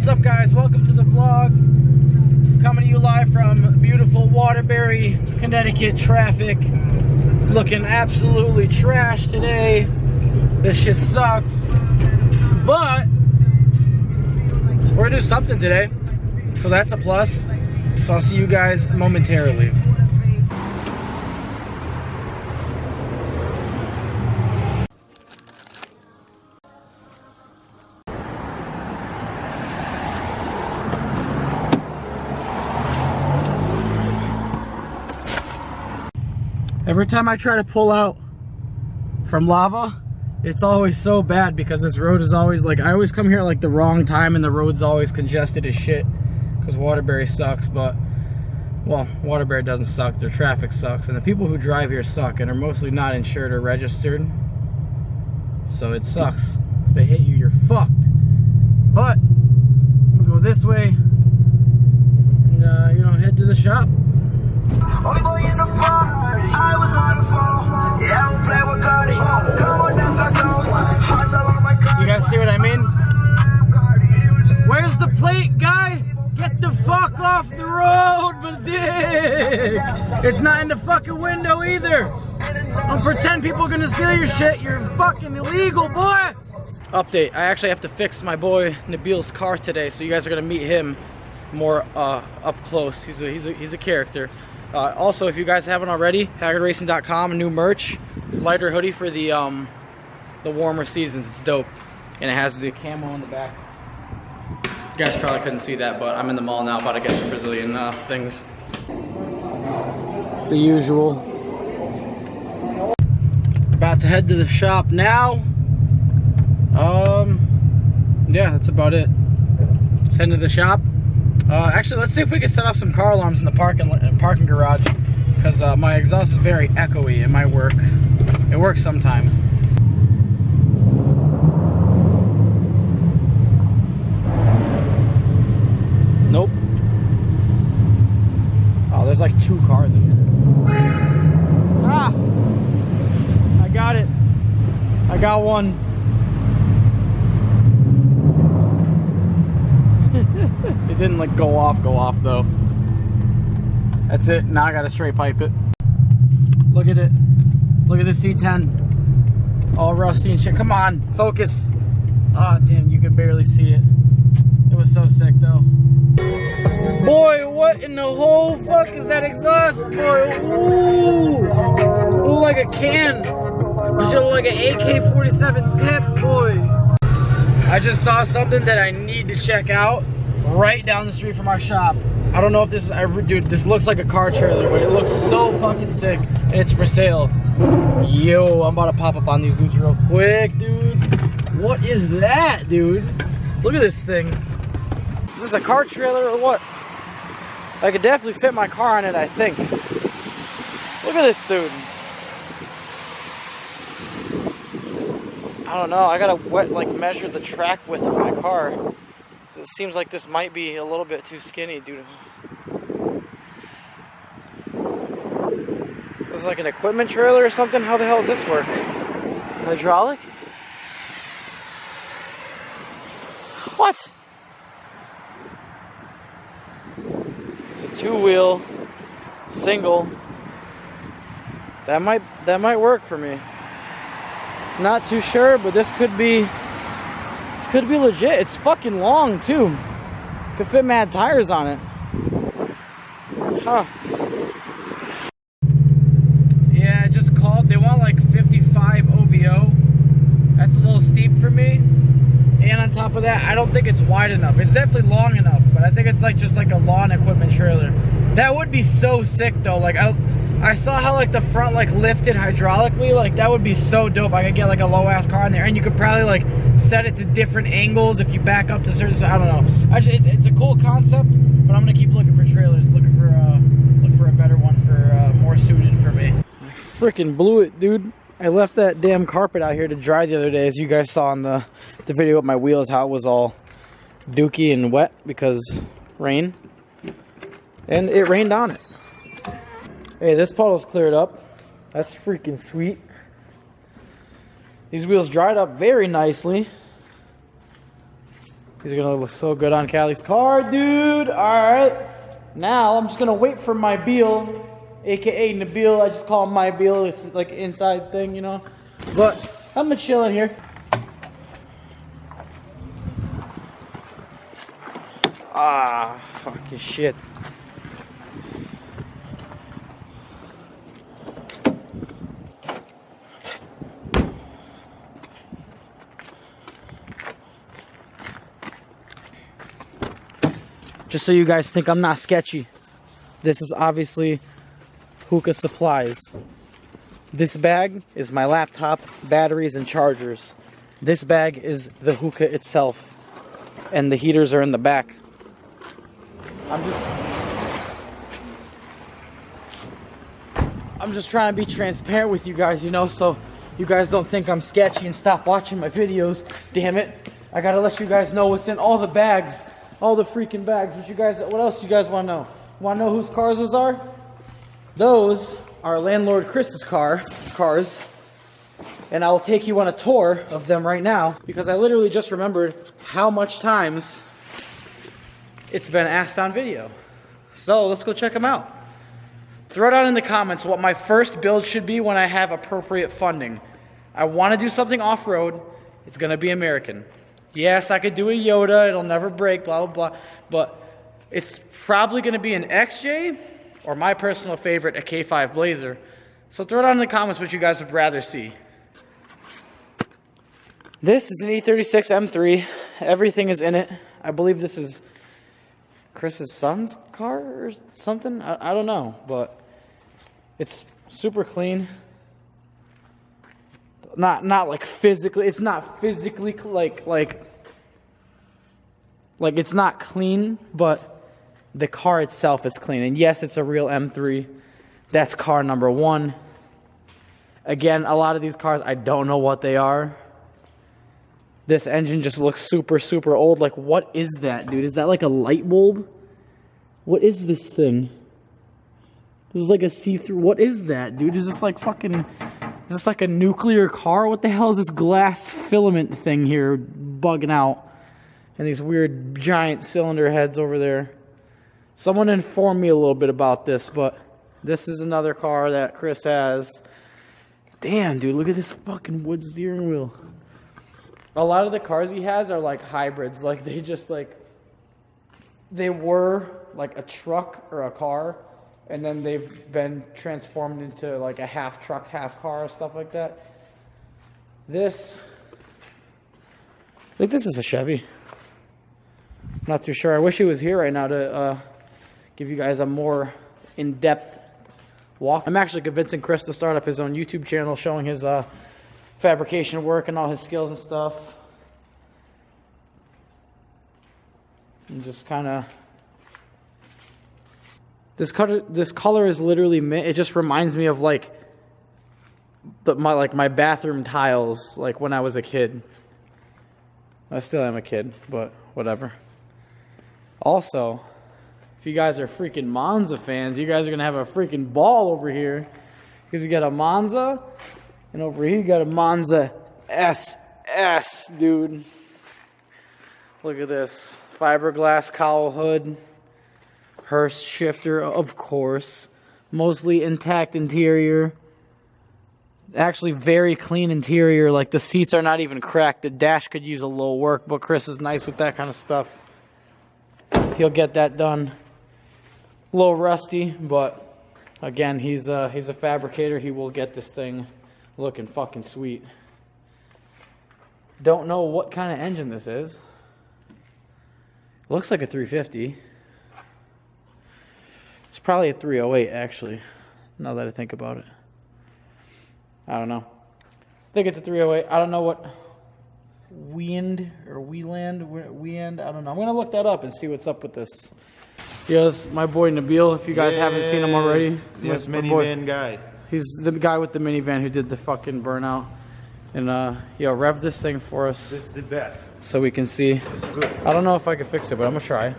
What's up, guys? Welcome to the vlog. Coming to you live from beautiful Waterbury, Connecticut. Traffic looking absolutely trash today. This shit sucks, but we're gonna do something today, so that's a plus. So I'll see you guys momentarily. Every time I try to pull out from lava, it's always so bad because this road is always like, I always come here like the wrong time and the road's always congested as shit because Waterbury sucks. But, well, Waterbury doesn't suck, their traffic sucks, and the people who drive here suck and are mostly not insured or registered. So it sucks. If they hit you, you're fucked. But I'm gonna go this way and, you know, head to the shop. Only boy in the party, I was on the phone. Yeah, I would play with Cardi. Come on, that's our song. Hearts all on my car. You guys see what I mean? Where's the plate, guy? Get the fuck off the road, my dick. It's not in the fucking window either. Don't pretend people are gonna steal your shit. You're fucking illegal, boy. Update, I actually have to fix my boy Nabeel's car today, so you guys are gonna meet him more up close. He's a character. Also, if you guys haven't already, haggardracing.com, new merch, lighter hoodie for the warmer seasons. It's dope, and it has the camo in the back. You guys probably couldn't see that, but I'm in the mall now about to get some Brazilian things. The usual. About to head to the shop now. Yeah, that's about it. Let's head to the shop. Actually, let's see if we can set off some car alarms in the parking garage, because my exhaust is very echoey. It might work. It works sometimes. Nope. Oh, there's like 2 cars in here. Ah! I got it. I got one. It didn't like go off though. That's it. Now I gotta straight pipe it. Look at it. Look at the C10. All rusty and shit. Come on, focus. Oh damn, you could barely see it. It was so sick though. Boy, what in the whole fuck is that exhaust? Boy, ooh. Ooh, like a can. It should look like an AK-47 tip, boy. I just saw something that I need to check out right down the street from our shop. I don't know if this is, dude, this looks like a car trailer, but it looks so fucking sick, and it's for sale. Yo, I'm about to pop up on these dudes real quick, dude. What is that, dude? Look at this thing. Is this a car trailer or what? I could definitely fit my car on it, I think. Look at this dude. I don't know, I gotta measure the track width of my car. It seems like this might be a little bit too skinny, dude. This is like an equipment trailer or something? How the hell does this work? Hydraulic? What? It's a 2-wheel, single. That might work for me. Not too sure, but this could be legit. It's fucking long too. Could fit mad tires on it. Huh. Yeah, I just called. They want like 55 OBO. That's a little steep for me. And on top of that, I don't think it's wide enough. It's definitely long enough, but I think it's like just like a lawn equipment trailer. That would be so sick though. Like I saw how like the front like lifted hydraulically. Like that would be so dope. I could get like a low ass car in there, and you could probably like set it to different angles if you back up to certain. I don't know. It's a cool concept, but I'm gonna keep looking for trailers, looking for a better one for more suited for me. I freaking blew it, dude. I left that damn carpet out here to dry the other day, as you guys saw in the video with my wheels, how it was all dookie and wet because rain, and it rained on it. Hey, this puddle's cleared up. That's freaking sweet. These wheels dried up very nicely. These are gonna look so good on Callie's car, dude. Alright. Now I'm just gonna wait for my Nabeel, aka Nabeel. I just call him my Nabeel. It's like an inside thing, you know. But I'm gonna chill in here. Ah, fucking shit. Just so you guys think I'm not sketchy, this is obviously hookah supplies. This bag is my laptop, batteries, and chargers. This bag is the hookah itself, and the heaters are in the back. I'm just trying to be transparent with you guys, you know, so you guys don't think I'm sketchy and stop watching my videos. Damn it. I gotta let you guys know what's in all the bags. All the freaking bags. What else you guys want to know? Want to know whose cars those are? Those are landlord Chris's cars. And I will take you on a tour of them right now, because I literally just remembered how much times it's been asked on video. So let's go check them out. Throw down in the comments what my first build should be when I have appropriate funding. I want to do something off-road. It's going to be American. Yes, I could do a Yoda, it'll never break, blah, blah, blah. But it's probably going to be an XJ, or my personal favorite, a K5 Blazer. So throw it down in the comments what you guys would rather see. This is an E36 M3. Everything is in it. I believe this is Chris's son's car or something. I don't know, but it's super clean. Not like physically, it's not physically like it's not clean, but the car itself is clean. And yes, it's a real M3. That's car number one. Again, a lot of these cars, I don't know what they are. This engine just looks super, super old. Like, what is that, dude? Is that like a light bulb? What is this thing? This is like a see-through. What is that, dude? Is this like fucking... Is this like a nuclear car? What the hell is this glass filament thing here bugging out? And these weird giant cylinder heads over there. Someone informed me a little bit about this, but this is another car that Chris has. Damn, dude, look at this fucking wood steering wheel. A lot of the cars he has are like hybrids. Like they just like, they were like a truck or a car, and then they've been transformed into like a half truck, half car, stuff like that. This, I think this is a Chevy. I'm not too sure. I wish he was here right now to give you guys a more in-depth walk. I'm actually convincing Chris to start up his own YouTube channel showing his fabrication work and all his skills and stuff. And just kind of... This color is literally mint. It just reminds me of like my bathroom tiles, like when I was a kid. I still am a kid, but whatever. Also, if you guys are freaking Monza fans, you guys are gonna have a freaking ball over here, because you got a Monza, and over here you got a Monza SS, dude. Look at this fiberglass cowl hood. Hearst shifter, of course. Mostly intact interior. Actually, very clean interior. Like, the seats are not even cracked. The dash could use a little work, but Chris is nice with that kind of stuff. He'll get that done. A little rusty, but again, he's a fabricator. He will get this thing looking fucking sweet. Don't know what kind of engine this is. Looks like a 350. It's probably a 308, actually, now that I think about it. I don't know. I think it's a 308. I don't know what Wieland, I don't know. I'm going to look that up and see what's up with this. Here's my boy Nabeel, if you guys haven't seen him already. Yes, minivan guy. He's the guy with the minivan who did the fucking burnout. And, rev this thing for us. This is the best. So we can see. It's good. I don't know if I can fix it, but I'm going to try.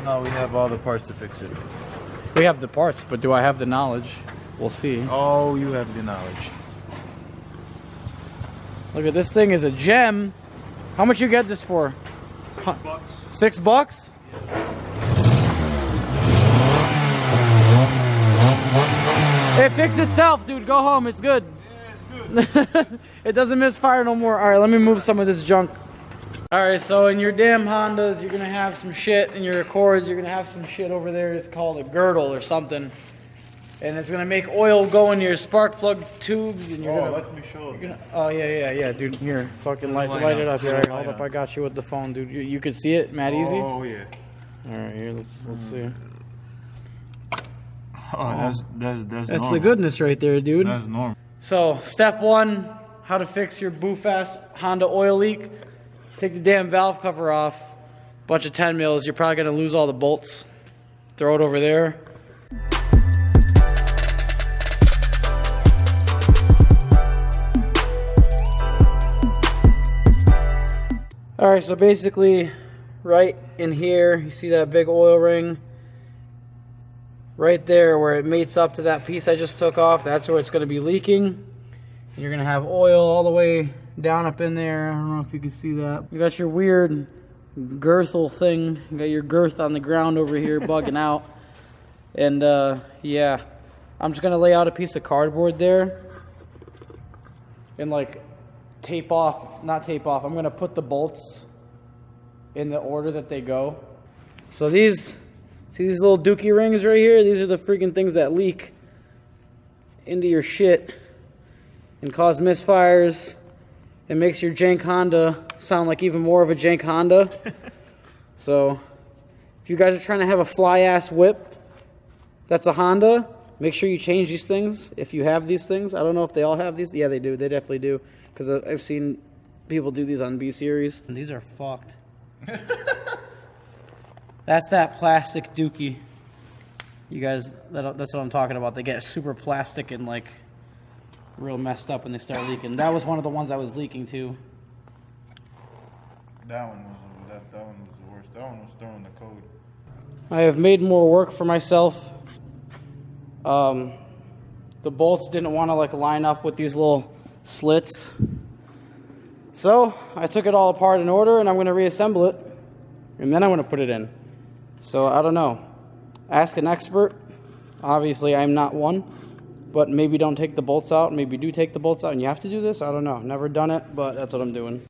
No, we have all the parts to fix it. We have the parts, but do I have the knowledge? We'll see. Oh, you have the knowledge. Look at this thing is a gem. How much you get this for? $6. $6? It fixed itself, dude. Go home. It's good. Yeah, it's good. It doesn't misfire no more. All right, let me move some of this junk. All right, so in your damn Hondas, you're gonna have some shit. In your Accords, you're gonna have some shit over there. It's called a girdle or something, and it's gonna make oil go into your spark plug tubes. And you're gonna. Let me show you. Oh yeah, dude. Here, fucking light it up here. Hold up, I got you with the phone, dude. You can see it, Matt Easy. Oh yeah. All right, here. Let's see. Oh, that's That's the goodness right there, dude. That's normal. So, step one, how to fix your boof-ass Honda oil leak. Take the damn valve cover off. Bunch of 10 mils. You're probably gonna lose all the bolts. Throw it over there. All right, so basically, right in here, you see that big oil ring? Right there where it mates up to that piece I just took off, that's where it's going to be leaking. And you're going to have oil all the way down up in there. I don't know if you can see that. You got your weird girthel thing. You got your girth on the ground over here bugging out. And yeah, I'm just going to lay out a piece of cardboard there. And like tape off, not tape off, I'm going to put the bolts in the order that they go. So these... See these little dookie rings right here? These are the freaking things that leak into your shit and cause misfires. It makes your jank Honda sound like even more of a jank Honda. So if you guys are trying to have a fly-ass whip that's a Honda, make sure you change these things if you have these things. I don't know if they all have these. Yeah, they do. They definitely do. Because I've seen people do these on B-Series. And these are fucked. That's that plastic dookie. You guys, that's what I'm talking about. They get super plastic and like real messed up when they start leaking. That was one of the ones that was leaking too. That one was the worst. That one was throwing the code. I have made more work for myself. The bolts didn't want to like line up with these little slits. So I took it all apart in order and I'm going to reassemble it. And then I'm going to put it in. So, I don't know. Ask an expert. Obviously, I'm not one. But maybe don't take the bolts out. Maybe do take the bolts out and you have to do this. I don't know. Never done it, but that's what I'm doing.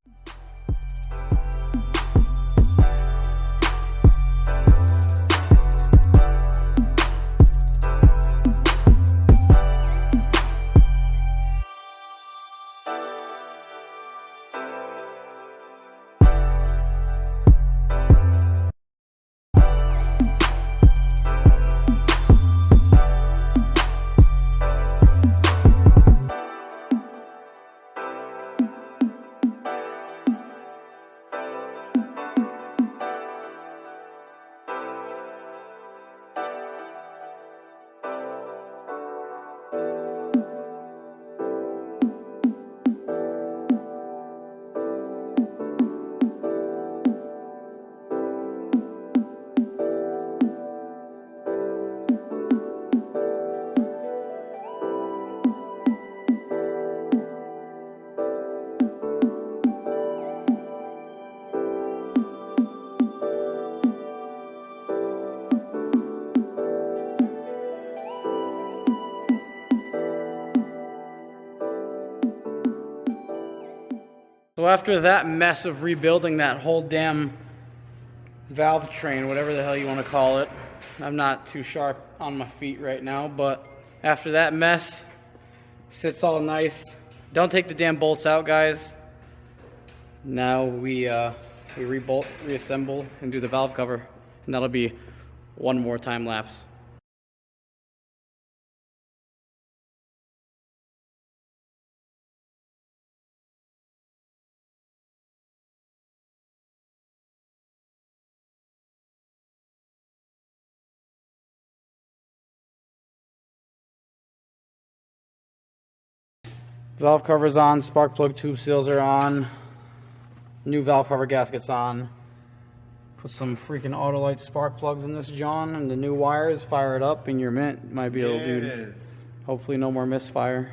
So after that mess of rebuilding that whole damn valve train, whatever the hell you want to call it, I'm not too sharp on my feet right now, but after that mess, sits all nice. Don't take the damn bolts out, guys. Now we rebolt, reassemble, and do the valve cover, and that'll be one more time lapse. Valve cover's on, spark plug tube seals are on, new valve cover gasket's on. Put some freaking Autolite spark plugs in this John and the new wires, fire it up and you're mint, my Nabeel, dude. Hopefully no more misfire.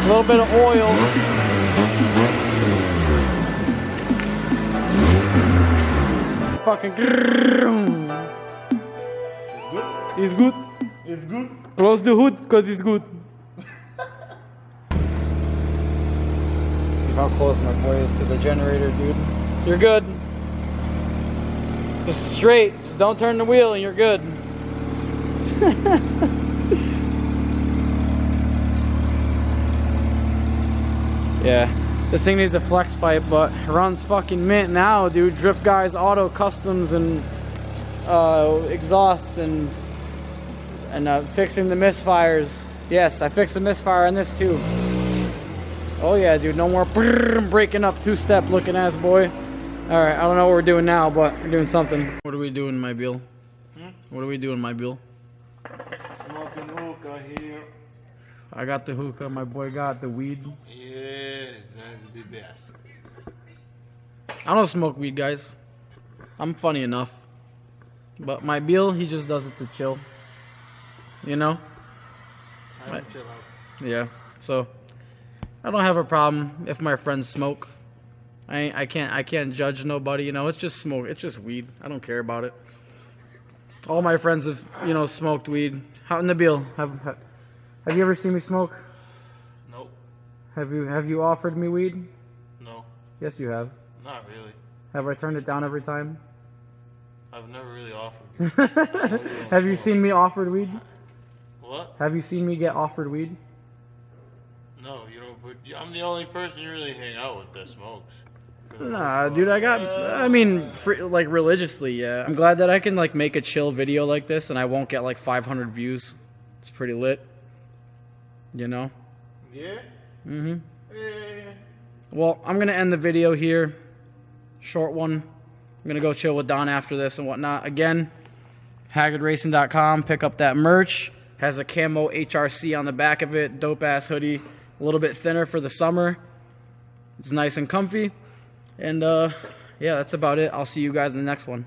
A little bit of oil. Fucking. It's good. It's good. Close the hood because it's good. How close my boy is to the generator, dude. You're good. Just straight. Just don't turn the wheel and you're good. Yeah. This thing needs a flex pipe, but it runs fucking mint now, dude. Drift Guys Auto Customs and exhausts and fixing the misfires. Yes, I fixed the misfire on this too. Oh yeah, dude, no more breaking up two-step looking ass boy. Alright, I don't know what we're doing now, but we're doing something. What are we doing, Nabeel? What are we doing, Nabeel? Smoking hookah here. I got the hookah, my boy got the weed. Yes, that's the best. I don't smoke weed, guys. I'm funny enough. But Nabeel, he just does it to chill. You know? I chill out. Yeah, so I don't have a problem if my friends smoke. I can't judge nobody, you know. It's just smoke. It's just weed. I don't care about it. All my friends have, you know, smoked weed. How, Nabeel, have you ever seen me smoke? Nope. Have you offered me weed? No. Yes, you have. Not really. Have I turned it down every time? I've never really offered you. Have you seen me offered weed? What? Have you seen me get offered weed? No, you don't put. I'm the only person you really hang out with that smokes. Nah, dude, I mean, like religiously, yeah. I'm glad that I can like make a chill video like this and I won't get like 500 views. It's pretty lit. You know? Yeah? Mm-hmm. Yeah. Well, I'm gonna end the video here. Short one. I'm gonna go chill with Don after this and whatnot. Again, haggardracing.com. Pick up that merch. Has a camo HRC on the back of it. Dope ass hoodie. A little bit thinner for the summer. It's nice and comfy. And yeah, that's about it. I'll see you guys in the next one.